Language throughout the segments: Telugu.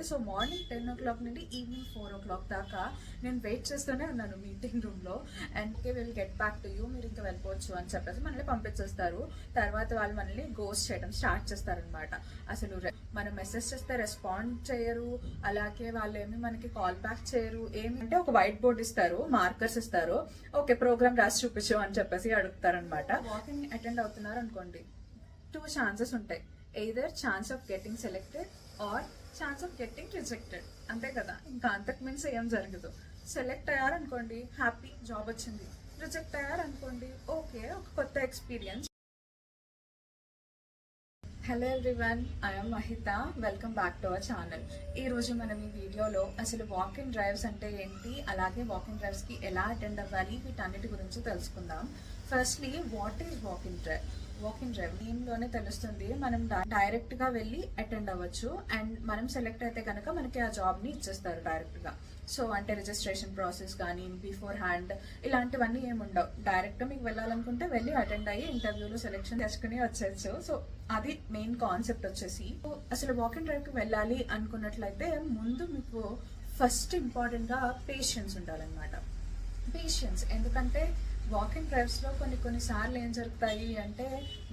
సో మార్నింగ్ 10 o'clock నుండి ఈవినింగ్ 4 o'clock దాకా నేను వెయిట్ చేస్తూనే ఉన్నాను మీటింగ్ రూమ్లో. And will get back to you, మీరు ఇంకా వెళ్ళిపోవచ్చు అని చెప్పేసి మనల్ని పంపించేస్తారు. తర్వాత వాళ్ళు మనల్ని గోస్ట్ చేయడం స్టార్ట్ చేస్తారనమాట. అసలు మనం మెసేజ్ చేస్తే రెస్పాండ్ చేయరు, అలాగే వాళ్ళు ఏమి మనకి కాల్ బ్యాక్ చేయరు. ఏమంటే ఒక వైట్ బోర్డ్ ఇస్తారు, మార్కర్స్ ఇస్తారు, ఓకే ప్రోగ్రామ్ రాసి చూపించు అని చెప్పేసి అడుగుతారనమాట. వాకింగ్ అటెండ్ అవుతున్నారు అనుకోండి, 2 chances ఉంటాయి. Either chance of getting selected or chance of getting rejected. అంతే కదా, ఇంకా అంతకు మించి ఏం జరగదు. సెలెక్ట్ అయ్యారనుకోండి హ్యాపీ, జాబ్ వచ్చింది. రిజెక్ట్ అయ్యారనుకోండి ఓకే, ఒక కొత్త experience. Hello everyone, I'm Mahitha. Welcome back to our channel. ఈ రోజు మనం ఈ వీడియోలో అసలు వాక్ ఇన్ డ్రైవ్స్ అంటే ఏంటి, అలాగే వాక్ ఇన్ డ్రైవ్స్ కి ఎలా అటెండ్ అవ్వాలి, వీటన్నిటి గురించి తెలుసుకుందాం. Firstly, what is walk in drive? Walk in drive దీనిలోనే తెలుస్తుంది. మనం డైరెక్ట్ గా వెళ్ళి అటెండ్ అవ్వచ్చు, అండ్ మనం సెలెక్ట్ అయితే కనుక మనకి ఆ జాబ్ ని ఇచ్చేస్తారు డైరెక్ట్ గా. సో అంటే రిజిస్ట్రేషన్ ప్రాసెస్ కానీ బిఫోర్ హ్యాండ్ ఇలాంటివన్నీ ఏముండవు. డైరెక్ట్ గా మీకు వెళ్ళాలనుకుంటే వెళ్ళి అటెండ్ అయ్యి ఇంటర్వ్యూలో సెలెక్షన్ చేసుకుని వచ్చేచ్చు. సో అది మెయిన్ కాన్సెప్ట్ వచ్చేసి. అసలు వాక్ ఇన్ డ్రైవ్ కి వెళ్ళాలి అనుకున్నట్లయితే ముందు మీకు ఫస్ట్ ఇంపార్టెంట్ గా పేషెన్స్ ఉండాలన్నమాట. పేషెన్స్ ఎందుకంటే వాక్ ఇన్ డ్రైవ్స్ లో కొన్నిసార్లు ఏం జరుగుతాయి అంటే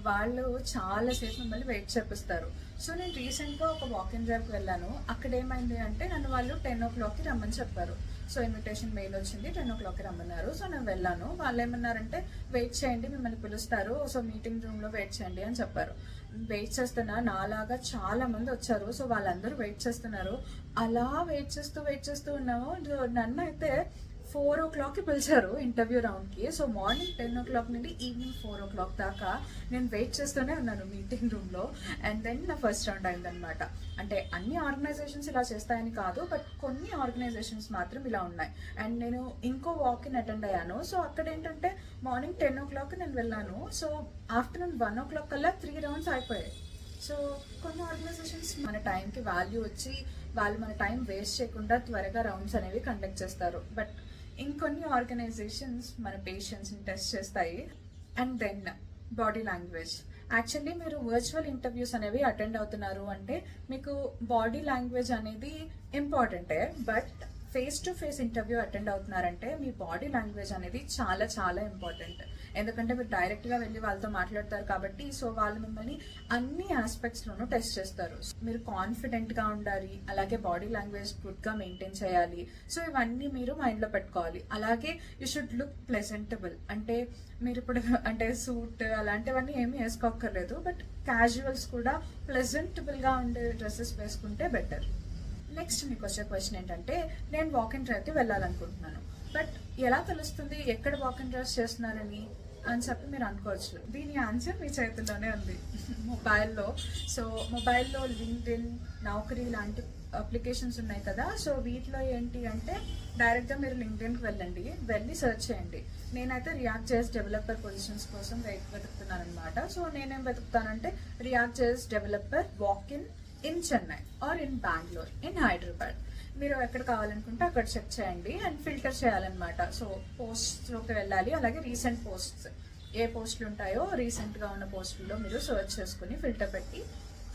వాళ్ళు చాలాసేపు మిమ్మల్ని వెయిట్ చేపిస్తారు. సో నేను రీసెంట్ గా ఒక వాక్ ఇన్ డ్రైవ్ కి వెళ్ళాను. అక్కడ ఏమైంది అంటే నన్ను వాళ్ళు 10 o'clock కి రమ్మని చెప్పారు. సో ఇన్విటేషన్ మెయిల్ వచ్చింది, 10 o'clock కి రమ్మన్నారు. సో నేను వెళ్ళాను. వాళ్ళు ఏమన్నారంటే వెయిట్ చేయండి, మిమ్మల్ని పిలుస్తారు, సో మీటింగ్ రూమ్ లో వెయిట్ చేయండి అని చెప్పారు. వెయిట్ చేస్తున్నా, నాలాగా చాలా మంది వచ్చారు. సో వాళ్ళందరూ వెయిట్ చేస్తున్నారు. అలా వెయిట్ చేస్తూ ఉన్నాము. నన్ను అయితే 4 o'clock కి పిలిచారు ఇంటర్వ్యూ రౌండ్ కి. సో మార్నింగ్ 10 o'clock నుండి ఈవినింగ్ 4 o'clock దాకా నేను వెయిట్ చేస్తూనే ఉన్నాను మీటింగ్ రూమ్ లో. అండ్ దెన్ నా ఫస్ట్ రౌండ్ అయిందనమాట. అంటే అన్ని ఆర్గనైజేషన్స్ ఇలా చేస్తాయని కాదు, బట్ కొన్ని ఆర్గనైజేషన్స్ మాత్రం ఇలా ఉన్నాయి. అండ్ నేను ఇంకో వాక్ ఇన్ అటెండ్ అయ్యాను. సో అక్కడ ఏంటంటే మార్నింగ్ 10 o'clock నేను వెళ్ళాను. సో ఆఫ్టర్నూన్ 1 o'clock కల్లా 3 rounds అయిపోయాయి. సో కొన్ని ఆర్గనైజేషన్స్ మన టైంకి వాల్యూ వచ్చి వాళ్ళు మన టైం వేస్ట్ చేయకుండా త్వరగా రౌండ్స్ అనేవి కండక్ట్ చేస్తారు. బట్ ఇంకొన్ని ఆర్గనైజేషన్స్ మన పేషెన్స్ ని టెస్ట్ చేస్తాయి. And then body language. Actually మీరు వర్చువల్ ఇంటర్వ్యూస్ అనేవి అటెండ్ అవుతున్నారు అంటే మీకు బాడీ లాంగ్వేజ్ అనేది ఇంపార్టెంటే. But face to face interview attend అవుతున్నారంటే మీ బాడీ లాంగ్వేజ్ అనేది చాలా చాలా ఇంపార్టెంట్. ఎందుకంటే మీరు డైరెక్ట్ గా వెళ్ళి వాళ్ళతో మాట్లాడతారు కాబట్టి. సో వాళ్ళు మిమ్మల్ని అన్ని ఆస్పెక్ట్స్ లోనూ టెస్ట్ చేస్తారు. మీరు కాన్ఫిడెంట్ గా ఉండాలి, అలాగే బాడీ లాంగ్వేజ్ గుడ్ గా మెయింటైన్ చేయాలి. సో ఇవన్నీ మీరు మైండ్ లో పెట్టుకోవాలి. అలాగే యూ షుడ్ లుక్ ప్లెజెంటబుల్. అంటే మీరు ఇప్పుడు అంటే సూట్ అలాంటివన్నీ ఏమీ వేసుకోక్కర్లేదు, బట్ క్యాజువల్స్ కూడా ప్లెజెంటబుల్ గా ఉండే డ్రెస్సెస్ వేసుకుంటే బెటర్. నెక్స్ట్ మీకు వచ్చే క్వశ్చన్ ఏంటంటే నేను వాక్ ఇన్ డ్రైవ్ కి వెళ్ళాలనుకుంటున్నాను, బట్ ఎలా తెలుస్తుంది ఎక్కడ వాక్ ఇన్ డ్రైవ్స్ చేస్తున్నారని అని చెప్పి మీరు అనుకోవచ్చు. దీని ఆన్సర్ మీ చేతుల్లోనే ఉంది, మొబైల్లో. సో మొబైల్లో లింక్డ్ఇన్, నౌకరీ లాంటి అప్లికేషన్స్ ఉన్నాయి కదా. సో వీటిలో ఏంటి అంటే డైరెక్ట్గా మీరు లింక్డ్ఇన్కి వెళ్ళి సెర్చ్ చేయండి. నేనైతే రియాక్ట్ జేఎస్ డెవలపర్ పొజిషన్స్ కోసం వెతుకుతున్నాను అనమాట. సో నేనేం వెతుకుతానంటే React JS developer walk in Chennai or in Bengaluru, in Hyderabad. మీరు ఎక్కడ కావాలనుకుంటే అక్కడ చెక్ చేయండి అండ్ ఫిల్టర్ చేయాలన్నమాట. సో పోస్ట్లోకి వెళ్ళాలి, అలాగే రీసెంట్ పోస్ట్స్ ఏ పోస్టులు ఉంటాయో రీసెంట్గా ఉన్న పోస్టుల్లో మీరు సర్చ్ చేసుకుని ఫిల్టర్ పెట్టి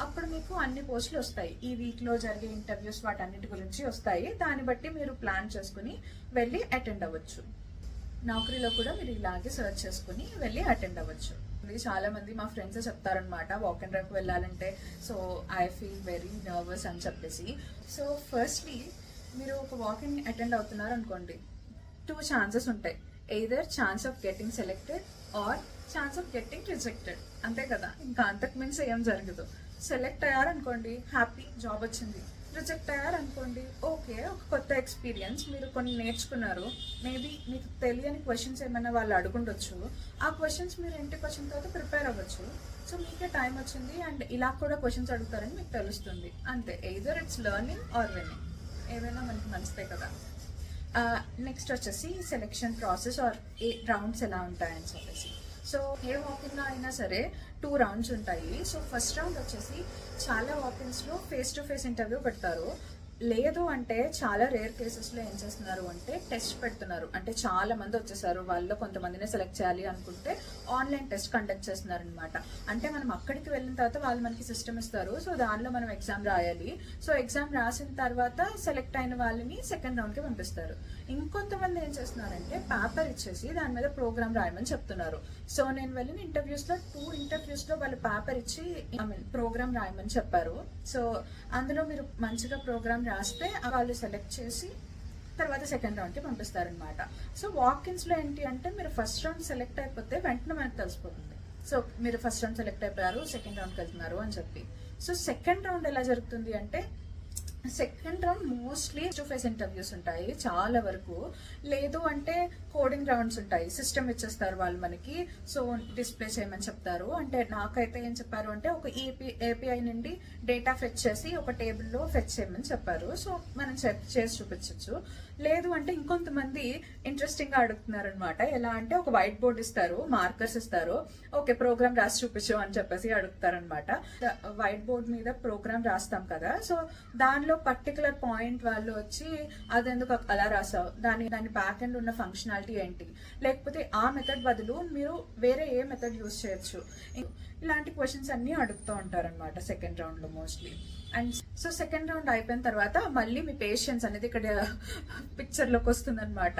అప్పుడు మీకు అన్ని పోస్టులు వస్తాయి. ఈ వీక్లో జరిగే ఇంటర్వ్యూస్ వాటన్నిటి గురించి వస్తాయి. దాన్ని బట్టి మీరు ప్లాన్ చేసుకుని వెళ్ళి అటెండ్ అవ్వచ్చు. నౌకరీలో కూడా మీరు ఇలాగే సర్చ్ చేసుకుని వెళ్ళి అటెండ్ అవ్వచ్చు. చాలా మంది మా ఫ్రెండ్స్ చెప్తారనమాట వాక్ ఇన్ డ్రైవ్కి వెళ్ళాలంటే so I feel very nervous అని చెప్పేసి. సో ఫస్ట్లీ మీరు ఒక వాక్ ఇన్ అటెండ్ అవుతున్నారు అనుకోండి, 2 chances ఉంటాయి. Either chance of getting selected or chance of getting rejected. అంతే కదా, ఇంకా అంతకు మించి ఏం జరగదు. సెలెక్ట్ అయ్యారనుకోండి హ్యాపీ, జాబ్ వచ్చింది. రిజెక్ట్ అయ్యారనుకోండి ఓకే, ఒక కొత్త ఎక్స్పీరియన్స్, మీరు కొన్ని నేర్చుకున్నారు. మేబీ మీకు తెలియని క్వశ్చన్స్ ఏమైనా వాళ్ళు అడుగుండొచ్చు. ఆ క్వశ్చన్స్ మీరు ఇంటికి వచ్చిన తర్వాత ప్రిపేర్ అవ్వచ్చు. సో మీకే టైం వచ్చింది అండ్ ఇలా కూడా క్వశ్చన్స్ అడుగుతారని మీకు తెలుస్తుంది. అంతే, either it's learning or winning, ఏదైనా మనకి మంచిదే కదా. నెక్స్ట్ వచ్చేసి సెలెక్షన్ ప్రాసెస్ ఆర్ ఏ రౌండ్స్ ఎలా ఉంటాయని చెప్పేసి. సో ఏ వాకిన్లో అయినా సరే 2 rounds ఉంటాయి. సో ఫస్ట్ రౌండ్ వచ్చేసి చాలా వాకిన్స్లో ఫేస్ టు ఫేస్ ఇంటర్వ్యూ పెడతారు. లేదు అంటే చాలా రేర్ కేసెస్లో ఏం చేస్తున్నారు అంటే టెస్ట్ పెడుతున్నారు. అంటే చాలా మంది వచ్చేసారు, వాళ్ళలో కొంతమందినే సెలెక్ట్ చేయాలి అనుకుంటే ఆన్లైన్ టెస్ట్ కండక్ట్ చేస్తున్నారు అనమాట. అంటే మనం అక్కడికి వెళ్ళిన తర్వాత వాళ్ళు మనకి సిస్టమ్ ఇస్తారు. సో దానిలో మనం ఎగ్జామ్ రాయాలి. సో ఎగ్జామ్ రాసిన తర్వాత సెలెక్ట్ అయిన వాళ్ళని సెకండ్ రౌండ్కి పంపిస్తారు. ఇంకొంతమంది ఏం చేస్తున్నారంటే పేపర్ ఇచ్చేసి దాని మీద ప్రోగ్రామ్ రాయమని చెప్తున్నారు. సో నేను వెళ్ళిన ఇంటర్వ్యూస్లో 2 ఇంటర్వ్యూస్లో వాళ్ళు పేపర్ ఇచ్చి ప్రోగ్రామ్ రాయమని చెప్పారు. సో అందులో మీరు మంచిగా ప్రోగ్రామ్ రాస్తే వాళ్ళు సెలెక్ట్ చేసి తర్వాత సెకండ్ రౌండ్కి పంపిస్తారనమాట. సో వాకిన్స్లో ఏంటి అంటే మీరు ఫస్ట్ రౌండ్ సెలెక్ట్ అయిపోతే వెంటనే మనకు తెలిసిపోతుంది. సో మీరు ఫస్ట్ రౌండ్ సెలెక్ట్ అయిపోయారు, సెకండ్ రౌండ్కి వెళ్తున్నారు అని చెప్పి. సో సెకండ్ రౌండ్ ఎలా జరుగుతుంది అంటే second round mostly face to face interviews ఉంటాయి చాలా వరకు. లేదు అంటే కోడింగ్ రౌండ్స్ ఉంటాయి. సిస్టమ్ ఇచ్చేస్తారు వాళ్ళు మనకి. సో డిస్ప్లే చేయమని చెప్తారు. అంటే నాకైతే ఏం చెప్పారు అంటే ఒక ఏపీఐ నుండి డేటా ఫెచ్ చేసి ఒక టేబుల్లో ఫెచ్ చేయమని చెప్పారు. సో మనం చేసి చూపించవచ్చు. లేదు అంటే ఇంకొంతమంది ఇంట్రెస్టింగ్గా అడుగుతున్నారు అనమాట. ఎలా అంటే ఒక వైట్ బోర్డ్ ఇస్తారు, మార్కర్స్ ఇస్తారు, ఓకే ప్రోగ్రామ్ రాసి చూపించు అని చెప్పేసి అడుగుతారనమాట. వైట్ బోర్డ్ మీద ప్రోగ్రామ్ రాస్తాం కదా, సో దానిలో పర్టికులర్ పాయింట్ వాళ్ళు వచ్చి అదెందుకు అలా రాసావు, దాని బ్యాక్ ఎండ్ ఉన్న ఫంక్షనాలిటీ ఏంటి, లేకపోతే ఆ మెథడ్ బదులు మీరు వేరే ఏ మెథడ్ యూజ్ చేయొచ్చు, ఇలాంటి క్వశ్చన్స్ అన్ని అడుగుతూ ఉంటారనమాట సెకండ్ రౌండ్లో mostly. And so second round అయిపోయిన తర్వాత మళ్ళీ మీ పేషెన్స్ అనేది ఇక్కడ పిక్చర్లోకి వస్తుంది అనమాట.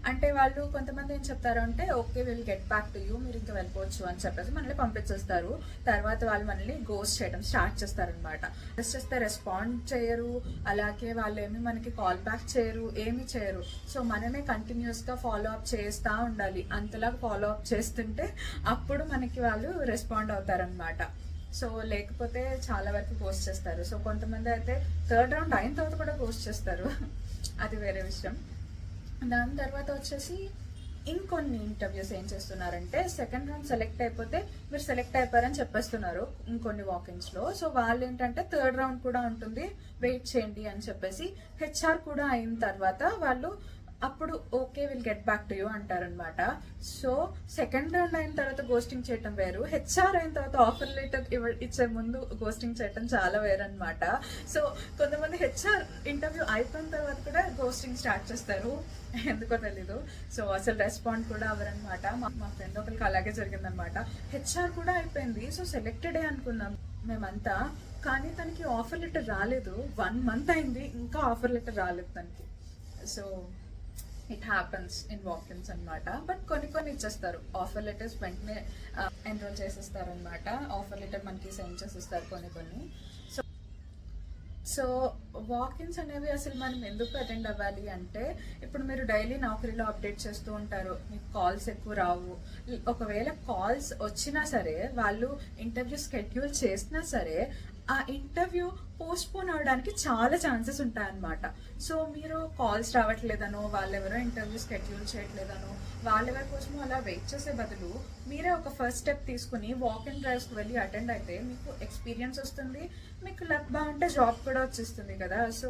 అంటే వాళ్ళు కొంతమంది ఏం చెప్తారు అంటే okay will get back to you, మీరు ఇంకా వెళ్ళిపోవచ్చు అని చెప్పేసి మనల్ని పంపించేస్తారు. తర్వాత వాళ్ళు మనల్ని గోస్ట్ చేయడం స్టార్ట్ చేస్తారనమాట. జస్ట్ చేస్తే రెస్పాండ్ చేయరు, అలాగే వాళ్ళు ఏమి మనకి కాల్ బ్యాక్ చేయరు, ఏమి చేయరు. సో మనమే కంటిన్యూస్గా ఫాలో అప్ చేస్తూ ఉండాలి. అంతలాగా ఫాలో అప్ చేస్తుంటే అప్పుడు మనకి వాళ్ళు రెస్పాండ్ అవుతారనమాట. సో లేకపోతే చాలా వరకు పోస్ట్ చేస్తారు. సో కొంతమంది అయితే థర్డ్ రౌండ్ అయిన తర్వాత కూడా పోస్ట్ చేస్తారు, అది వేరే విషయం. దాని తర్వాత వచ్చేసి ఇంకొన్ని ఇంటర్వ్యూస్ ఏం చేస్తున్నారంటే సెకండ్ రౌండ్ సెలెక్ట్ అయిపోతే మీరు సెలెక్ట్ అయిపోయారని చెప్పేస్తున్నారు ఇంకొన్ని వాకిన్స్లో. సో వాళ్ళు ఏంటంటే థర్డ్ రౌండ్ కూడా ఉంటుంది, వెయిట్ చేయండి అని చెప్పేసి హెచ్ఆర్ కూడా అయిన తర్వాత వాళ్ళు అప్పుడు okay will get back to you అంటారనమాట. సో సెకండ్ రౌండ్ అయిన తర్వాత గోస్టింగ్ చేయటం వేరు, హెచ్ఆర్ అయిన తర్వాత ఆఫర్ లెటర్ ఇచ్చే ముందు గోస్టింగ్ చేయటం చాలా వేరు అనమాట. సో కొంతమంది హెచ్ఆర్ ఇంటర్వ్యూ అయిపోయిన తర్వాత కూడా గోస్టింగ్ స్టార్ట్ చేస్తారు, ఎందుకో తెలీదు. సో అసలు రెస్పాండ్ కూడా అవ్వరనమాట. మా ఫ్రెండ్ ఒకరికి అలాగే జరిగిందనమాట. హెచ్ఆర్ కూడా అయిపోయింది, సో సెలెక్టెడే అనుకున్నాం మేమంతా, కానీ తనకి ఆఫర్ లెటర్ రాలేదు. 1 month అయింది, ఇంకా ఆఫర్ లెటర్ రాలేదు తనకి. So it happens in walk-ins అనమాట. బట్ కొన్ని ఇచ్చేస్తారు ఆఫర్ లెటర్స్, వెంటనే ఎన్రోల్ చేసేస్తారు అనమాట. ఆఫర్ లెటర్ మనకి సెండ్ చేసేస్తారు కొన్ని. సో వాకిన్స్ అనేవి అసలు మనం ఎందుకు అటెండ్ అవ్వాలి అంటే ఇప్పుడు మీరు డైలీ నౌకరీలో అప్డేట్ చేస్తూ ఉంటారు, మీకు కాల్స్ ఎక్కువ రావు. ఒకవేళ కాల్స్ వచ్చినా సరే, వాళ్ళు ఇంటర్వ్యూ షెడ్యూల్ చేసినా సరే, ఆ ఇంటర్వ్యూ పోస్ట్పోన్ అవడానికి చాలా ఛాన్సెస్ ఉంటాయన్నమాట. సో మీరు కాల్స్ రావట్లేదనో, వాళ్ళెవరో ఇంటర్వ్యూ షెడ్యూల్ చేయట్లేదనో, వాళ్ళెవరి కోసమో అలా వెయిట్ చేసే బదులు మీరే ఒక ఫస్ట్ స్టెప్ తీసుకుని వాక్ ఇన్ డ్రైవ్స్కి వెళ్ళి అటెండ్ అయితే మీకు ఎక్స్పీరియన్స్ వస్తుంది, మీకు లక్ బాగుంటే జాబ్ కూడా వచ్చేస్తుంది కదా. So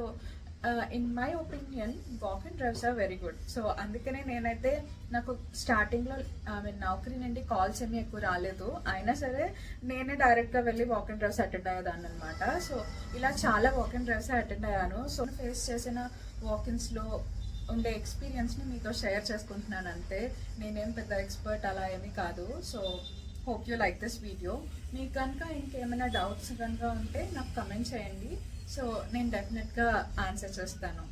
in my opinion walk in drives are very good. So అందుకనే నేనైతే నాకు స్టార్టింగ్లో నౌకరీ నుండి కాల్స్ ఏమీ ఎక్కువ రాలేదు, అయినా సరే నేనే డైరెక్ట్గా వెళ్ళి వాక్ ఇన్ డ్రైవ్స్ అటెండ్ అయ్యేదాన్ని అనమాట. సో ఇలా చాలా వాక్ ఇన్ డ్రైవ్స్ అటెండ్ అయ్యాను. సో ఫేస్ చేసిన వాకిన్స్లో ఉండే ఎక్స్పీరియన్స్ని మీతో షేర్ చేసుకుంటున్నాను అంతే. నేనేం పెద్ద ఎక్స్పర్ట్ అలా ఏమీ కాదు. So hope you like this video. మీకు కనుక ఇంకేమైనా డౌట్స్ కనుక ఉంటే నాకు కమెంట్ చేయండి. సో నేను డెఫినెట్గా ఆన్సర్ చేస్తాను.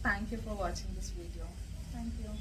Thank you for watching this video. Thank you.